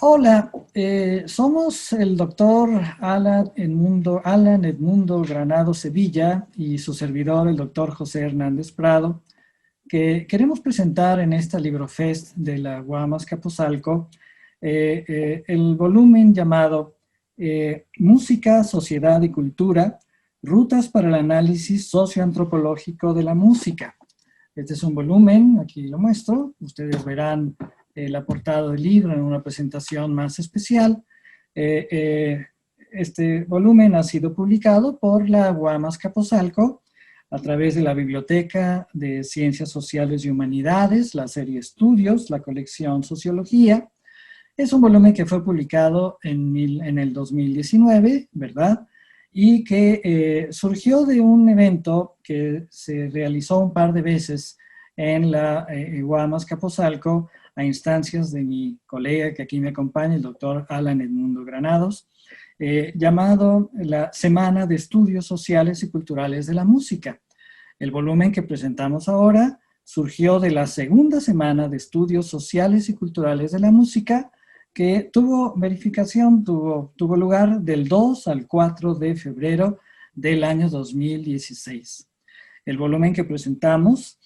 Hola, somos el doctor Alan Edmundo Granado Sevilla y su servidor, el doctor José Hernández Prado, que queremos presentar en esta Librofest de la Guamas Capozalco el volumen llamado Música, Sociedad y Cultura, Rutas para el Análisis Socioantropológico de la Música. Este es un volumen, aquí lo muestro, ustedes verán la portada del libro en una presentación más especial. Este volumen ha sido publicado por la Guamas Capozalco a través de la Biblioteca de Ciencias Sociales y Humanidades, la serie Estudios, la colección Sociología. Es un volumen que fue publicado en el 2019, ¿verdad? Y que surgió de un evento que se realizó un par de veces en la Guamas Capozalco a instancias de mi colega que aquí me acompaña, el doctor Alan Edmundo Granados, llamado la Semana de Estudios Sociales y Culturales de la Música. El volumen que presentamos ahora surgió de la segunda semana de Estudios Sociales y Culturales de la Música, que tuvo lugar del 2 al 4 de febrero del año 2016. El volumen que presentamos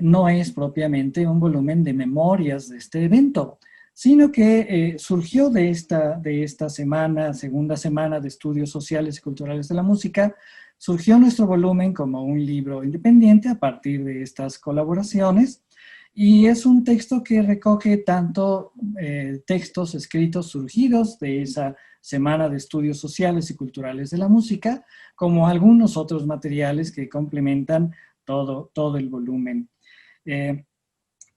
no es propiamente un volumen de memorias de este evento, sino que surgió de esta semana, segunda semana de Estudios Sociales y Culturales de la Música, surgió nuestro volumen como un libro independiente a partir de estas colaboraciones, y es un texto que recoge tanto textos escritos surgidos de esa Semana de Estudios Sociales y Culturales de la Música, como algunos otros materiales que complementan todo el volumen.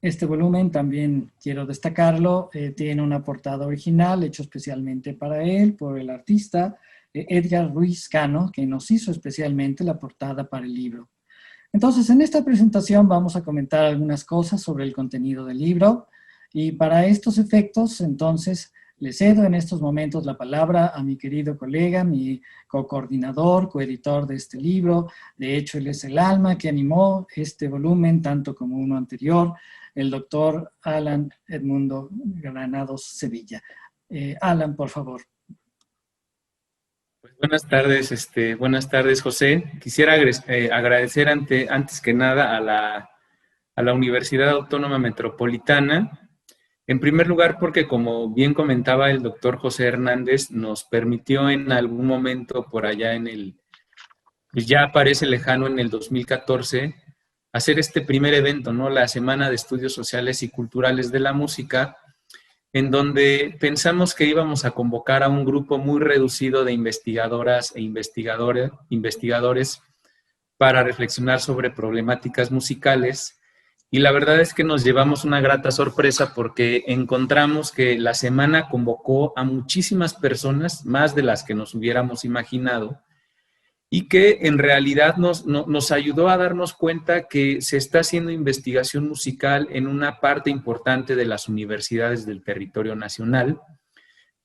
Este volumen, también quiero destacarlo, tiene una portada original hecho especialmente para él por el artista Edgar Ruiz Cano, que nos hizo especialmente la portada para el libro. Entonces, en esta presentación vamos a comentar algunas cosas sobre el contenido del libro, y para estos efectos, entonces, le cedo en estos momentos la palabra a mi querido colega, mi co-coordinador, coeditor de este libro. De hecho, él es el alma que animó este volumen, tanto como uno anterior, el doctor Alan Edmundo Granados Sevilla. Alan, por favor. Pues buenas tardes, José. Quisiera agradecer antes que nada a la Universidad Autónoma Metropolitana. En primer lugar, porque como bien comentaba el doctor José Hernández, nos permitió en algún momento por allá pues ya parece lejano, en el 2014, hacer este primer evento, ¿no? La Semana de Estudios Sociales y Culturales de la Música, en donde pensamos que íbamos a convocar a un grupo muy reducido de investigadoras e investigadores para reflexionar sobre problemáticas musicales. Y la verdad es que nos llevamos una grata sorpresa porque encontramos que la semana convocó a muchísimas personas, más de las que nos hubiéramos imaginado, y que en realidad nos ayudó a darnos cuenta que se está haciendo investigación musical en una parte importante de las universidades del territorio nacional,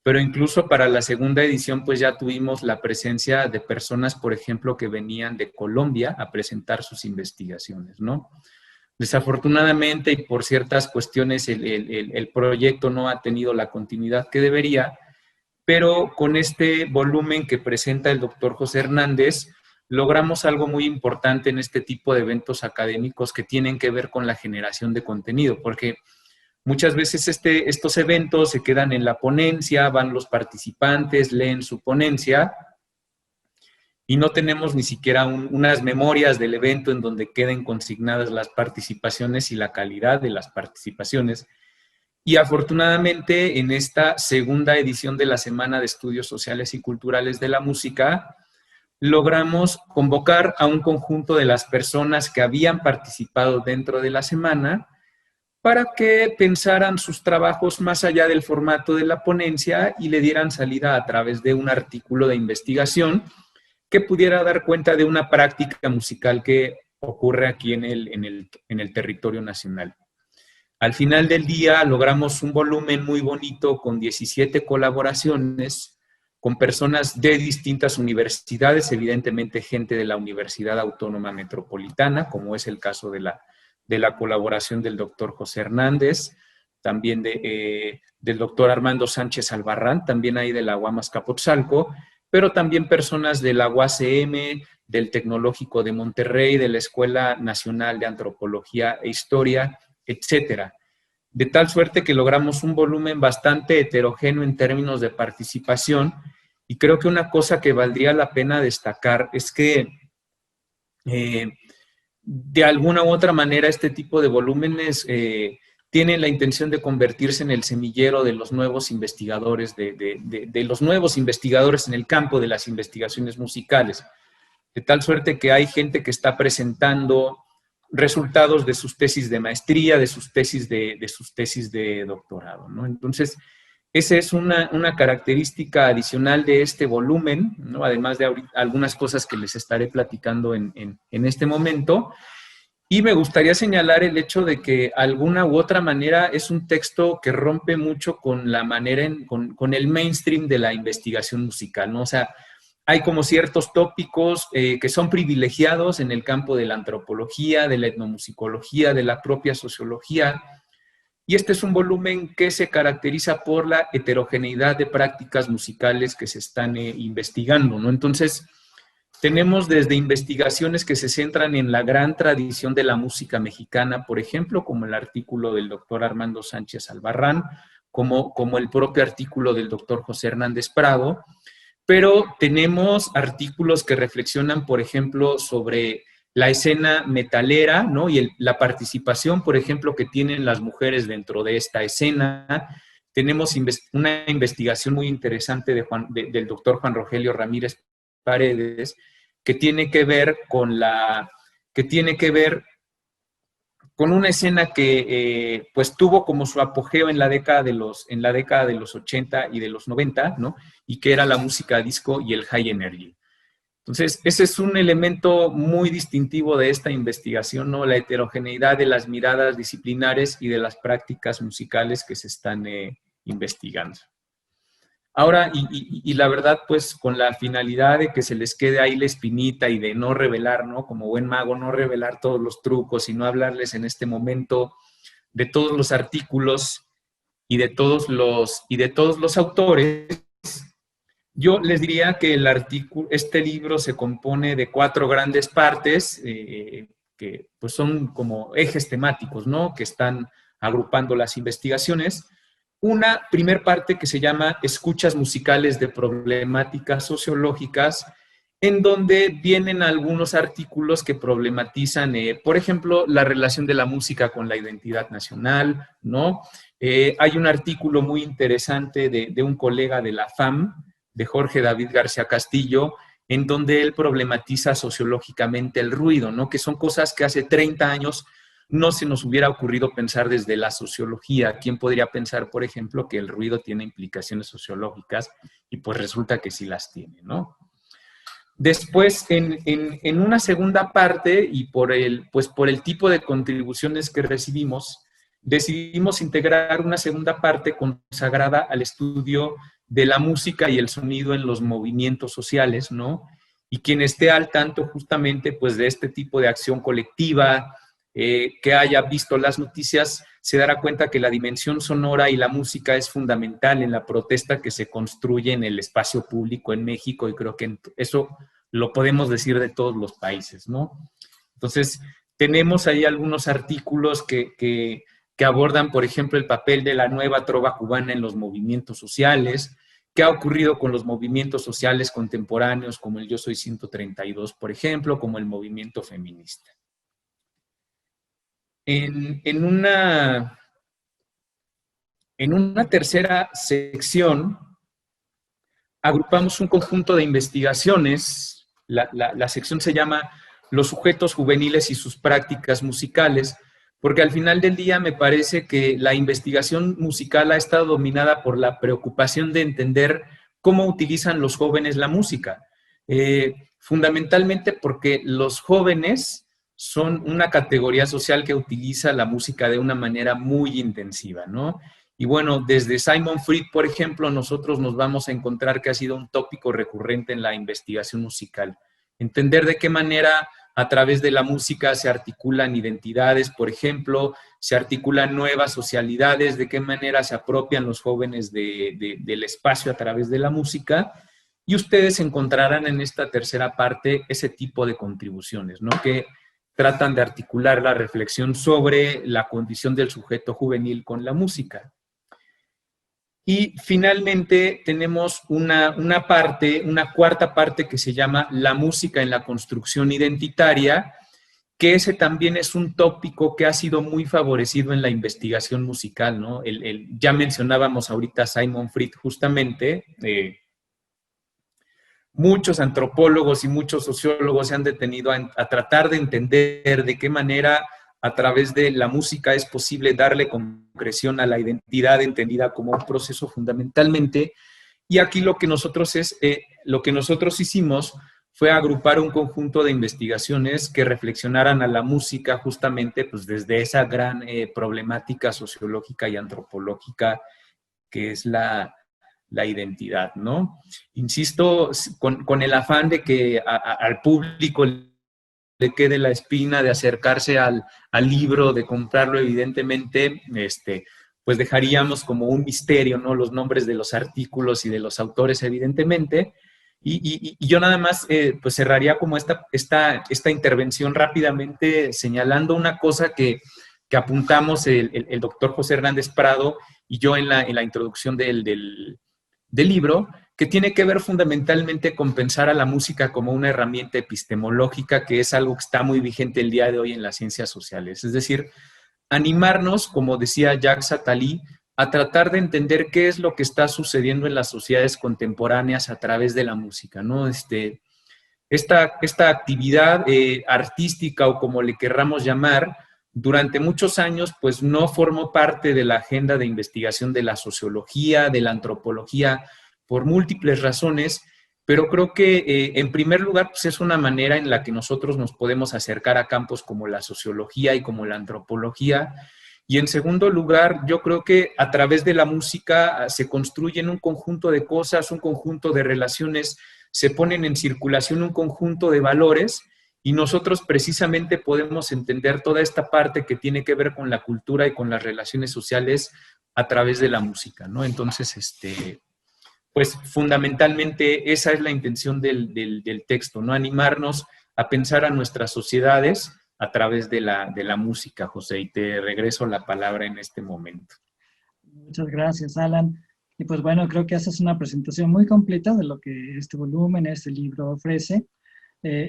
pero incluso para la segunda edición pues ya tuvimos la presencia de personas, por ejemplo, que venían de Colombia a presentar sus investigaciones, ¿no? Desafortunadamente y por ciertas cuestiones el proyecto no ha tenido la continuidad que debería, pero con este volumen que presenta el doctor José Hernández, logramos algo muy importante en este tipo de eventos académicos que tienen que ver con la generación de contenido, porque muchas veces estos eventos se quedan en la ponencia, van los participantes, leen su ponencia, y no tenemos ni siquiera unas memorias del evento en donde queden consignadas las participaciones y la calidad de las participaciones. Y afortunadamente, en esta segunda edición de la Semana de Estudios Sociales y Culturales de la Música, logramos convocar a un conjunto de las personas que habían participado dentro de la semana para que pensaran sus trabajos más allá del formato de la ponencia y le dieran salida a través de un artículo de investigación que pudiera dar cuenta de una práctica musical que ocurre aquí en el territorio nacional. Al final del día logramos un volumen muy bonito con 17 colaboraciones con personas de distintas universidades, evidentemente gente de la Universidad Autónoma Metropolitana, como es el caso de la colaboración del doctor José Hernández, también del doctor Armando Sánchez Albarrán, también hay de la UAM Azcapotzalco, pero también personas de la UACM, del Tecnológico de Monterrey, de la Escuela Nacional de Antropología e Historia, etcétera. De tal suerte que logramos un volumen bastante heterogéneo en términos de participación, y creo que una cosa que valdría la pena destacar es que de alguna u otra manera este tipo de volúmenes tienen la intención de convertirse en el semillero de los nuevos investigadores, de los nuevos investigadores en el campo de las investigaciones musicales. De tal suerte que hay gente que está presentando resultados de sus tesis de maestría, de sus tesis de doctorado, ¿no? Entonces, esa es una característica adicional de este volumen, ¿no? Además de algunas cosas que les estaré platicando en este momento. Y me gustaría señalar el hecho de que alguna u otra manera es un texto que rompe mucho con la manera, con el mainstream de la investigación musical, ¿no? O sea, hay como ciertos tópicos que son privilegiados en el campo de la antropología, de la etnomusicología, de la propia sociología. Y este es un volumen que se caracteriza por la heterogeneidad de prácticas musicales que se están investigando, ¿no? Entonces, tenemos desde investigaciones que se centran en la gran tradición de la música mexicana, por ejemplo, como el artículo del doctor Armando Sánchez Albarrán, como el propio artículo del doctor José Hernández Prado, pero tenemos artículos que reflexionan, por ejemplo, sobre la escena metalera, ¿no? Y la participación, por ejemplo, que tienen las mujeres dentro de esta escena. Tenemos una investigación muy interesante del doctor Juan Rogelio Ramírez Paredes, que tiene que ver con una escena que pues tuvo como su apogeo en la década de los 80 y de los 90, ¿no? Y que era la música disco y el high energy. Entonces, ese es un elemento muy distintivo de esta investigación, ¿no? La heterogeneidad de las miradas disciplinares y de las prácticas musicales que se están investigando. Ahora, y la verdad, pues con la finalidad de que se les quede ahí la espinita y de no revelar, ¿no? Como buen mago, no revelar todos los trucos y no hablarles en este momento de todos los artículos y de todos los autores, yo les diría que este libro se compone de 4 grandes partes que pues son como ejes temáticos, ¿no? Que están agrupando las investigaciones. Una primer parte que se llama Escuchas musicales de problemáticas sociológicas, en donde vienen algunos artículos que problematizan, por ejemplo, la relación de la música con la identidad nacional, ¿no? Hay un artículo muy interesante de un colega de la FAM, de Jorge David García Castillo, en donde él problematiza sociológicamente el ruido, ¿no? Que son cosas que hace 30 años no se nos hubiera ocurrido pensar desde la sociología. ¿Quién podría pensar, por ejemplo, que el ruido tiene implicaciones sociológicas? Y pues resulta que sí las tiene, ¿no? Después, en una segunda parte, y por el tipo de contribuciones que recibimos, decidimos integrar una segunda parte consagrada al estudio de la música y el sonido en los movimientos sociales, ¿no? Y quien esté al tanto justamente pues de este tipo de acción colectiva, que haya visto las noticias, se dará cuenta que la dimensión sonora y la música es fundamental en la protesta que se construye en el espacio público en México, y creo que eso lo podemos decir de todos los países, ¿no? Entonces, tenemos ahí algunos artículos que abordan, por ejemplo, el papel de la nueva trova cubana en los movimientos sociales, qué ha ocurrido con los movimientos sociales contemporáneos, como el Yo Soy 132, por ejemplo, como el movimiento feminista. En una tercera sección, agrupamos un conjunto de investigaciones. La sección se llama Los sujetos juveniles y sus prácticas musicales, porque al final del día me parece que la investigación musical ha estado dominada por la preocupación de entender cómo utilizan los jóvenes la música. Fundamentalmente porque los jóvenes son una categoría social que utiliza la música de una manera muy intensiva, ¿no? Y bueno, desde Simon Fried, por ejemplo, nosotros nos vamos a encontrar que ha sido un tópico recurrente en la investigación musical. Entender de qué manera a través de la música se articulan identidades, por ejemplo, se articulan nuevas socialidades, de qué manera se apropian los jóvenes del espacio a través de la música, y ustedes encontrarán en esta tercera parte ese tipo de contribuciones, ¿no? Que tratan de articular la reflexión sobre la condición del sujeto juvenil con la música. Y finalmente tenemos una cuarta parte que se llama la música en la construcción identitaria, que ese también es un tópico que ha sido muy favorecido en la investigación musical, ¿no? Ya mencionábamos ahorita a Simon Fried justamente, muchos antropólogos y muchos sociólogos se han detenido a tratar de entender de qué manera a través de la música es posible darle concreción a la identidad entendida como un proceso fundamentalmente. Y aquí lo que nosotros hicimos fue agrupar un conjunto de investigaciones que reflexionaran a la música justamente pues, desde esa gran problemática sociológica y antropológica que es la identidad, ¿no? Insisto, con el afán de que al público le quede la espina de acercarse al libro, de comprarlo, evidentemente, pues dejaríamos como un misterio, ¿no? Los nombres de los artículos y de los autores, evidentemente. Y yo nada más, pues cerraría como esta intervención rápidamente señalando una cosa que apuntamos el doctor José Hernández Prado y yo en la introducción del libro, que tiene que ver fundamentalmente con pensar a la música como una herramienta epistemológica, que es algo que está muy vigente el día de hoy en las ciencias sociales. Es decir, animarnos, como decía Jacques Attali, a tratar de entender qué es lo que está sucediendo en las sociedades contemporáneas a través de la música, ¿no? Esta actividad artística o como le querramos llamar, durante muchos años pues no formó parte de la agenda de investigación de la sociología, de la antropología, por múltiples razones, pero creo que en primer lugar pues es una manera en la que nosotros nos podemos acercar a campos como la sociología y como la antropología, y en segundo lugar yo creo que a través de la música se construyen un conjunto de cosas, un conjunto de relaciones, se ponen en circulación un conjunto de valores, y nosotros precisamente podemos entender toda esta parte que tiene que ver con la cultura y con las relaciones sociales a través de la música, ¿no? Entonces, pues fundamentalmente esa es la intención del texto, ¿no? Animarnos a pensar a nuestras sociedades a través de la música, José, y te regreso la palabra en este momento. Muchas gracias, Alan. Y pues bueno, creo que haces una presentación muy completa de lo que este volumen, este libro ofrece.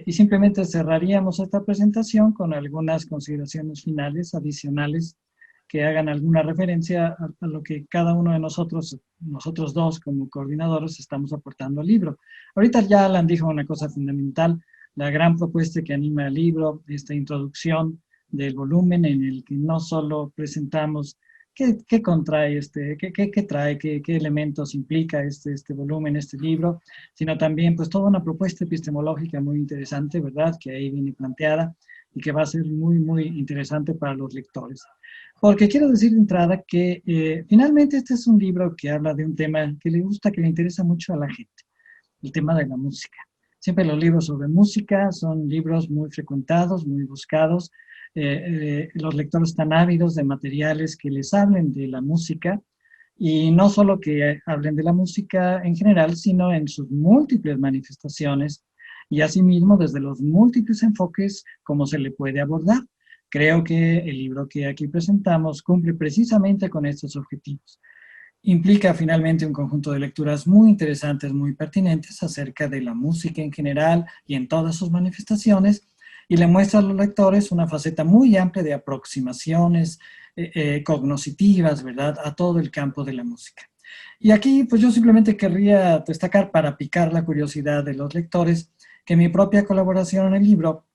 Y simplemente cerraríamos esta presentación con algunas consideraciones finales, adicionales, que hagan alguna referencia a lo que cada uno de nosotros dos como coordinadores estamos aportando al libro. Ahorita ya Alan dijo una cosa fundamental, la gran propuesta que anima el libro, esta introducción del volumen en el que no solo presentamos qué contrae qué trae, qué elementos implica este volumen, este libro, sino también pues toda una propuesta epistemológica muy interesante, ¿verdad? Que ahí viene planteada y que va a ser muy, muy interesante para los lectores. Porque quiero decir de entrada que finalmente este es un libro que habla de un tema que le gusta, que le interesa mucho a la gente, el tema de la música. Siempre los libros sobre música son libros muy frecuentados, muy buscados. Los lectores están ávidos de materiales que les hablen de la música, y no solo que hablen de la música en general, sino en sus múltiples manifestaciones y asimismo desde los múltiples enfoques como se le puede abordar. Creo que el libro que aquí presentamos cumple precisamente con estos objetivos. Implica finalmente un conjunto de lecturas muy interesantes, muy pertinentes acerca de la música en general y en todas sus manifestaciones, y le muestra a los lectores una faceta muy amplia de aproximaciones cognoscitivas, ¿verdad?, a todo el campo de la música. Y aquí, pues yo simplemente querría destacar, para picar la curiosidad de los lectores, que mi propia colaboración en el libro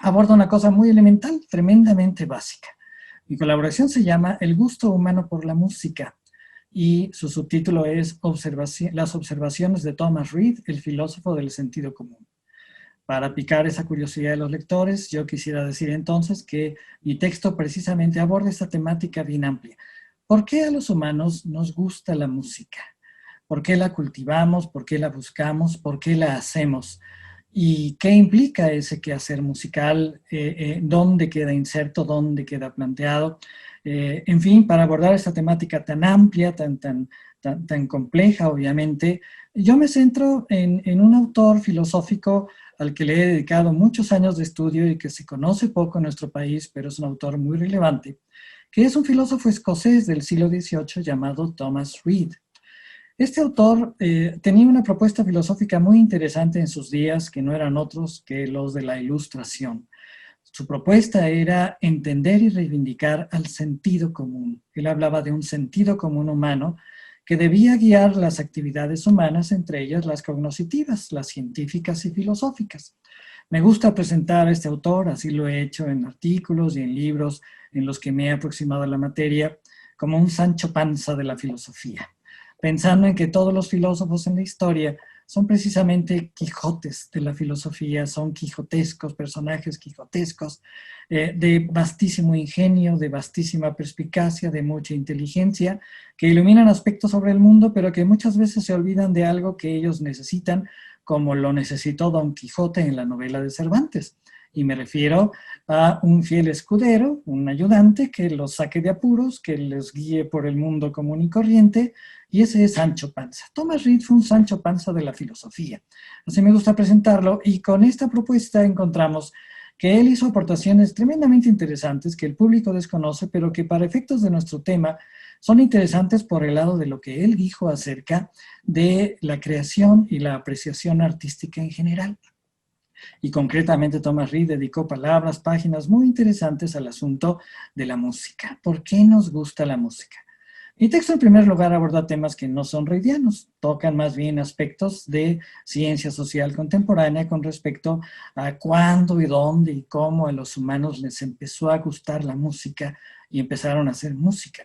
aborda una cosa muy elemental, tremendamente básica. Mi colaboración se llama El gusto humano por la música, y su subtítulo es Las observaciones de Thomas Reid, el filósofo del sentido común. Para picar esa curiosidad de los lectores, yo quisiera decir entonces que mi texto precisamente aborda esta temática bien amplia. ¿Por qué a los humanos nos gusta la música? ¿Por qué la cultivamos? ¿Por qué la buscamos? ¿Por qué la hacemos? y qué implica ese quehacer musical, dónde queda inserto, dónde queda planteado. En fin, para abordar esta temática tan amplia, tan compleja, obviamente, yo me centro en un autor filosófico al que le he dedicado muchos años de estudio y que se conoce poco en nuestro país, pero es un autor muy relevante, que es un filósofo escocés del siglo XVIII llamado Thomas Reid. Este autor tenía una propuesta filosófica muy interesante en sus días, que no eran otros que los de la Ilustración. Su propuesta era entender y reivindicar al sentido común. Él hablaba de un sentido común humano que debía guiar las actividades humanas, entre ellas las cognoscitivas, las científicas y filosóficas. Me gusta presentar a este autor, así lo he hecho en artículos y en libros en los que me he aproximado a la materia, como un Sancho Panza de la filosofía, pensando en que todos los filósofos en la historia son precisamente Quijotes de la filosofía, son quijotescos, personajes quijotescos, de vastísimo ingenio, de vastísima perspicacia, de mucha inteligencia, que iluminan aspectos sobre el mundo, pero que muchas veces se olvidan de algo que ellos necesitan, como lo necesitó Don Quijote en la novela de Cervantes. Y me refiero a un fiel escudero, un ayudante que los saque de apuros, que les guíe por el mundo común y corriente, y ese es Sancho Panza. Thomas Reid fue un Sancho Panza de la filosofía. Así me gusta presentarlo, y con esta propuesta encontramos que él hizo aportaciones tremendamente interesantes que el público desconoce, pero que para efectos de nuestro tema son interesantes por el lado de lo que él dijo acerca de la creación y la apreciación artística en general. Y concretamente Thomas Reid dedicó palabras, páginas muy interesantes al asunto de la música. ¿Por qué nos gusta la música? Mi texto en primer lugar aborda temas que no son reidianos, tocan más bien aspectos de ciencia social contemporánea con respecto a cuándo y dónde y cómo a los humanos les empezó a gustar la música y empezaron a hacer música.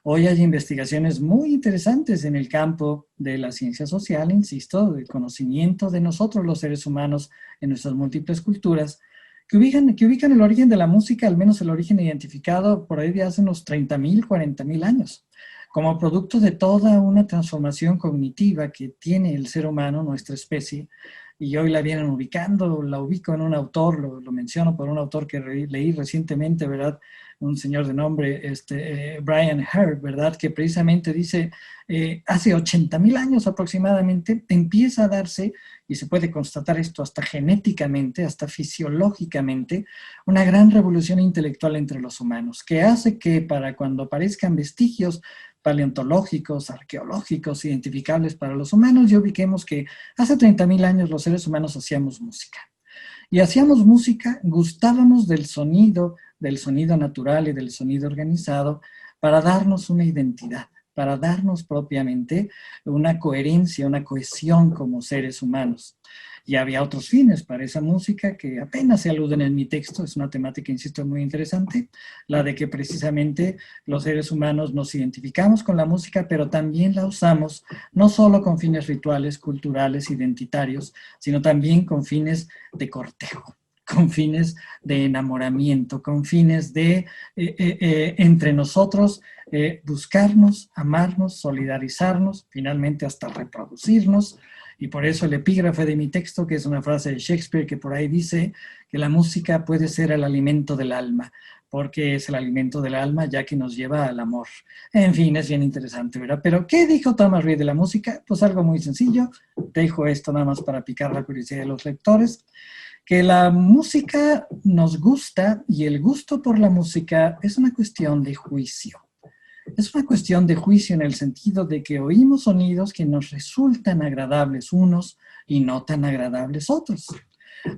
Hoy hay investigaciones muy interesantes en el campo de la ciencia social, insisto, del conocimiento de nosotros los seres humanos en nuestras múltiples culturas, que ubican el origen de la música, al menos el origen identificado por ahí de hace unos 30.000, 40.000 años, como producto de toda una transformación cognitiva que tiene el ser humano, nuestra especie, y hoy la vienen ubicando, la ubico en un autor, lo menciono por un autor que leí recientemente, ¿verdad? Un señor de nombre Brian Herd, ¿verdad? Que precisamente dice, hace 80.000 años aproximadamente empieza a darse, y se puede constatar esto hasta genéticamente, hasta fisiológicamente, una gran revolución intelectual entre los humanos, que hace que para cuando aparezcan vestigios paleontológicos, arqueológicos, identificables para los humanos, ya ubiquemos que hace 30.000 años los seres humanos hacíamos música. Y hacíamos música, gustábamos del sonido natural y del sonido organizado para darnos una identidad, para darnos propiamente una coherencia, una cohesión como seres humanos. Y había otros fines para esa música que apenas se aluden en mi texto, es una temática, insisto, muy interesante, la de que precisamente los seres humanos nos identificamos con la música, pero también la usamos no solo con fines rituales, culturales, identitarios, sino también con fines de cortejo, con fines de enamoramiento, con fines de entre nosotros buscarnos, amarnos, solidarizarnos, finalmente hasta reproducirnos. Y por eso el epígrafe de mi texto, que es una frase de Shakespeare que por ahí dice que la música puede ser el alimento del alma, porque es el alimento del alma ya que nos lleva al amor. En fin, es bien interesante, ¿verdad? Pero ¿qué dijo Thomas Reid de la música? Pues algo muy sencillo, dejo esto nada más para picar la curiosidad de los lectores, que la música nos gusta y el gusto por la música es una cuestión de juicio. Es una cuestión de juicio en el sentido de que oímos sonidos que nos resultan agradables unos y no tan agradables otros.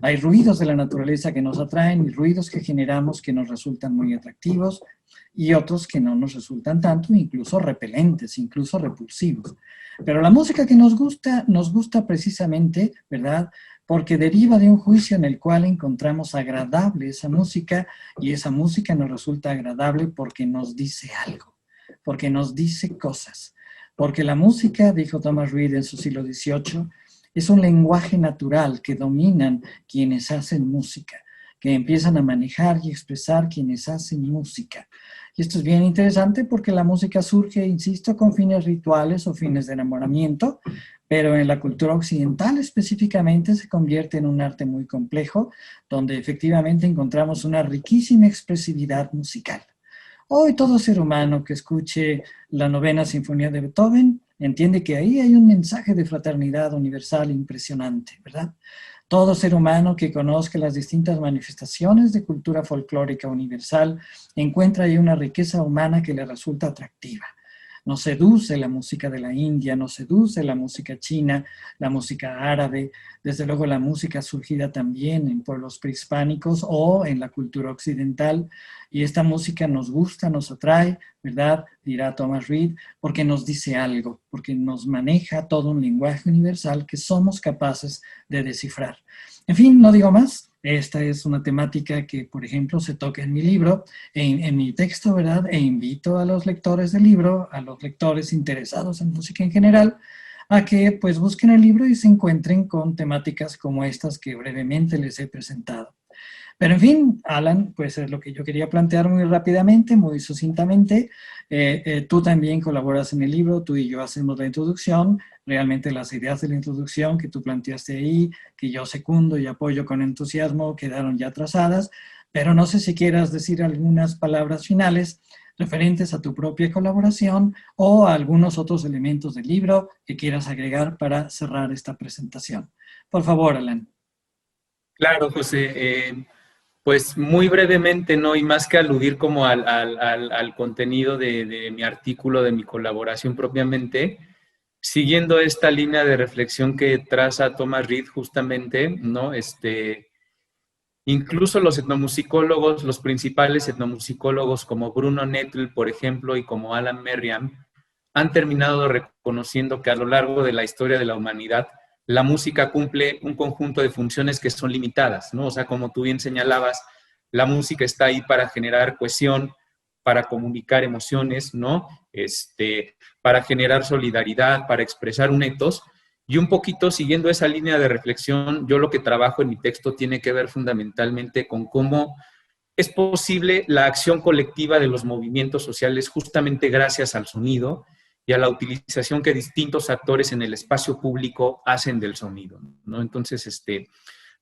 Hay ruidos de la naturaleza que nos atraen y ruidos que generamos que nos resultan muy atractivos y otros que no nos resultan tanto, incluso repelentes, incluso repulsivos. Pero la música que nos gusta precisamente, ¿verdad?, porque deriva de un juicio en el cual encontramos agradable esa música y esa música nos resulta agradable porque nos dice algo, porque nos dice cosas. Porque la música, dijo Thomas Reid en su siglo XVIII, es un lenguaje natural que dominan quienes hacen música, que empiezan a manejar y expresar quienes hacen música. Y esto es bien interesante porque la música surge, insisto, con fines rituales o fines de enamoramiento, pero en la cultura occidental específicamente se convierte en un arte muy complejo, donde efectivamente encontramos una riquísima expresividad musical. Hoy todo ser humano que escuche la novena sinfonía de Beethoven entiende que ahí hay un mensaje de fraternidad universal impresionante, ¿verdad? Todo ser humano que conozca las distintas manifestaciones de cultura folclórica universal encuentra ahí una riqueza humana que le resulta atractiva. Nos seduce la música de la India, nos seduce la música china, la música árabe, desde luego la música surgida también en pueblos prehispánicos o en la cultura occidental. Y esta música nos gusta, nos atrae, ¿verdad? Dirá Thomas Reid, porque nos dice algo, porque nos maneja todo un lenguaje universal que somos capaces de descifrar. En fin, no digo más. Esta es una temática que, por ejemplo, se toca en mi libro, en mi texto, ¿verdad? E invito a los lectores del libro, a los lectores interesados en música en general, a que pues busquen el libro y se encuentren con temáticas como estas que brevemente les he presentado. Pero en fin, Alan, pues es lo que yo quería plantear muy rápidamente, muy sucintamente. Tú también colaboras en el libro, tú y yo hacemos la introducción. Realmente las ideas de la introducción que tú planteaste ahí, que yo secundo y apoyo con entusiasmo, quedaron ya trazadas. Pero no sé si quieras decir algunas palabras finales referentes a tu propia colaboración o a algunos otros elementos del libro que quieras agregar para cerrar esta presentación. Por favor, Alan. Claro, José. Pues muy brevemente, ¿no? Y más que aludir como al contenido de mi artículo, de mi colaboración propiamente, siguiendo esta línea de reflexión que traza Thomas Reid justamente, ¿no? Incluso los etnomusicólogos, los principales etnomusicólogos como Bruno Nettel, por ejemplo, y como Alan Merriam, han terminado reconociendo que a lo largo de la historia de la humanidad, la música cumple un conjunto de funciones que son limitadas, ¿no? O sea, como tú bien señalabas, la música está ahí para generar cohesión, para comunicar emociones, ¿no? Para generar solidaridad, para expresar un ethos. Y un poquito siguiendo esa línea de reflexión, yo lo que trabajo en mi texto tiene que ver fundamentalmente con cómo es posible la acción colectiva de los movimientos sociales justamente gracias al sonido y a la utilización que distintos actores en el espacio público hacen del sonido, ¿no? Entonces,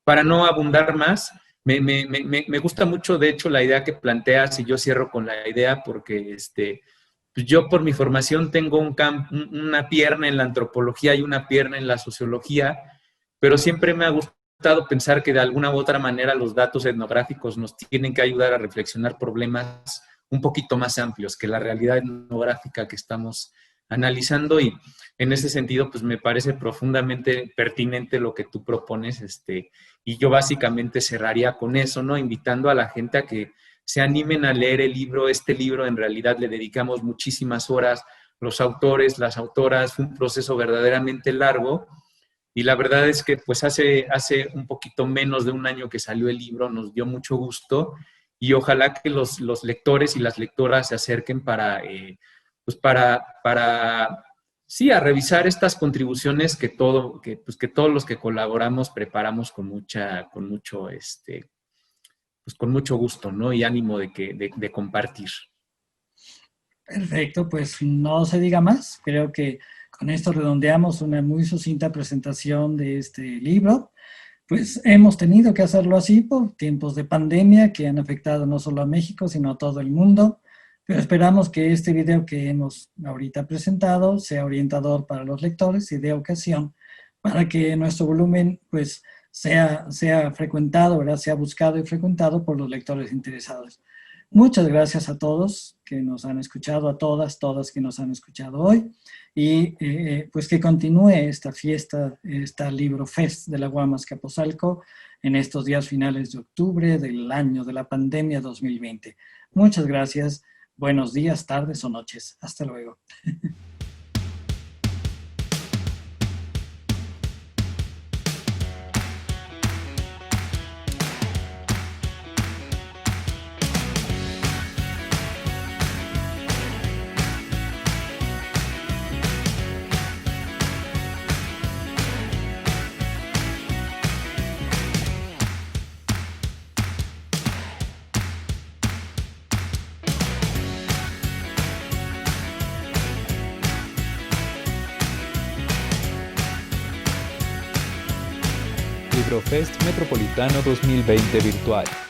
para no abundar más, me gusta mucho, de hecho, la idea que planteas y yo cierro con la idea porque pues yo por mi formación tengo una pierna en la antropología y una pierna en la sociología, pero siempre me ha gustado pensar que de alguna u otra manera los datos etnográficos nos tienen que ayudar a reflexionar problemas un poquito más amplios que la realidad etnográfica que estamos analizando, y en ese sentido pues me parece profundamente pertinente lo que tú propones, y yo básicamente cerraría con eso, ¿no? Invitando a la gente a que se animen a leer el libro. Este libro en realidad le dedicamos muchísimas horas, los autores, las autoras, fue un proceso verdaderamente largo, y la verdad es que pues hace un poquito menos de un año que salió el libro, nos dio mucho gusto, y ojalá que los lectores y las lectoras se acerquen pues sí, a revisar estas contribuciones que todos los que colaboramos preparamos con mucho gusto, ¿no? Y ánimo de compartir. Perfecto, pues no se diga más. Creo que con esto redondeamos una muy sucinta presentación de este libro. Pues hemos tenido que hacerlo así por tiempos de pandemia que han afectado no solo a México, sino a todo el mundo. Pero esperamos que este video que hemos ahorita presentado sea orientador para los lectores y de ocasión para que nuestro volumen pues sea frecuentado, ¿verdad? Sea buscado y frecuentado por los lectores interesados. Muchas gracias a todos que nos han escuchado, a todas que nos han escuchado hoy, y pues que continúe esta fiesta, esta Libro Fest de la UAM Azcapotzalco en estos días finales de octubre del año de la pandemia 2020. Muchas gracias, buenos días, tardes o noches. Hasta luego. LibroFest Metropolitano 2020 virtual.